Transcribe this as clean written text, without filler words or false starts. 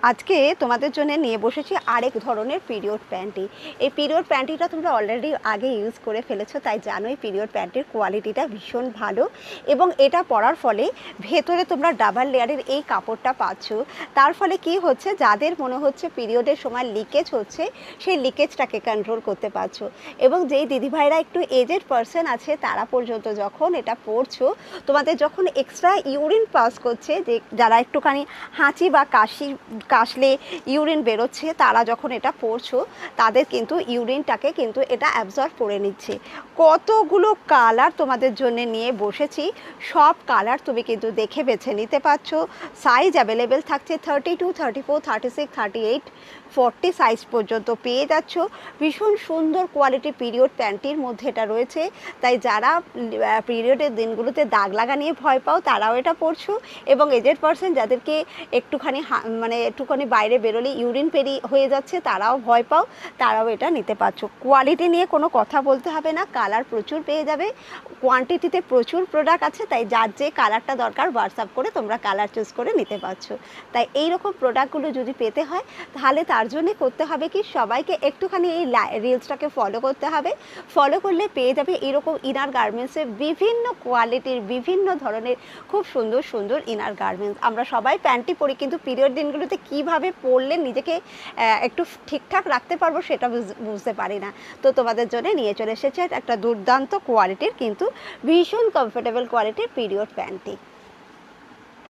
আজকে তোমাদের জন্য নিয়ে বসেছি আরেক ধরনের পিরিয়ড প্যান্টি। এই পিরিয়ড প্যান্টিটা তোমরা অলরেডি আগে ইউজ করে ফেলেছো, তাই জানোই পিরিয়ড প্যান্টির কোয়ালিটিটা ভীষণ ভালো এবং এটা পরার ফলে ভেতরে তোমরা ডাবল লেয়ারের এই কাপড়টা পাচ্ছ। তার ফলে কি হচ্ছে, যাদের মনে হচ্ছে পিরিয়ডের সময় লিকেজ হচ্ছে সেই লিকেজটাকে কন্ট্রোল করতে পারছো। এবং যেই দিদিভাইরা একটু এজেড পারসন আছে তারা পর্যন্ত যখন এটা পরছো, তোমাদের যখন এক্সট্রা ইউরিন পাস করছে, যে যারা একটুখানি হাঁচি বা কাশলে ইউরিন বেরোচ্ছে, তারা যখন এটা পরছো তাদের কিন্তু ইউরিনটাকে কিন্তু এটা অ্যাবজর্ব করে নিচ্ছে। কতগুলো কালার তোমাদের জন্য নিয়ে বসেছি, সব কালার তুমি কিন্তু দেখে বেছে নিতে পারছো। সাইজ অ্যাভেলেবেল থাকছে 32, 34, 36, 38, 40 সাইজ পর্যন্ত পেয়ে যাচ্ছ। ভীষণ সুন্দর কোয়ালিটি পিরিয়ড প্যান্টির মধ্যে এটা রয়েছে, তাই যারা পিরিয়ডের দিনগুলোতে দাগ লাগা নিয়ে ভয় পাও তারাও এটা পরছো, এবং এজেড পারসন যাদেরকে একটুখানি বাইরে বেরোলে ইউরিন হয়ে যাচ্ছে তারাও ভয় পাও, তারাও এটা নিতে পারছো। কোয়ালিটি নিয়ে কোনো কথা বলতে হবে না, কালার প্রচুর পেয়ে যাবে, কোয়ান্টিটিতে প্রচুর প্রোডাক্ট আছে, তাই যার যে কালারটা দরকার হোয়াটসঅ্যাপ করে তোমরা কালার চুজ করে নিতে পারছো। তাই এই রকম প্রোডাক্টগুলো যদি পেতে হয় তাহলে তার জন্যে করতে হবে কি, সবাইকে একটুখানি এই রিলসটাকে ফলো করতে হবে। ফলো করলে পেয়ে যাবে এরকম ইনার গার্মেন্টসের বিভিন্ন কোয়ালিটির বিভিন্ন ধরনের খুব সুন্দর সুন্দর ইনার গার্মেন্টস। আমরা সবাই প্যান্টি পরি, কিন্তু পিরিয়ড দিনগুলোতে কীভাবে পরলে নিজেকে একটু ঠিকঠাক রাখতে পারবো সেটা বুঝতে পারি না। তো তোমাদের জন্য নিয়ে চলে এসেছে একটা দুর্দান্ত কোয়ালিটির কিন্তু ভীষণ কমফোর্টেবল কোয়ালিটির পিরিয়ড প্যান্টি।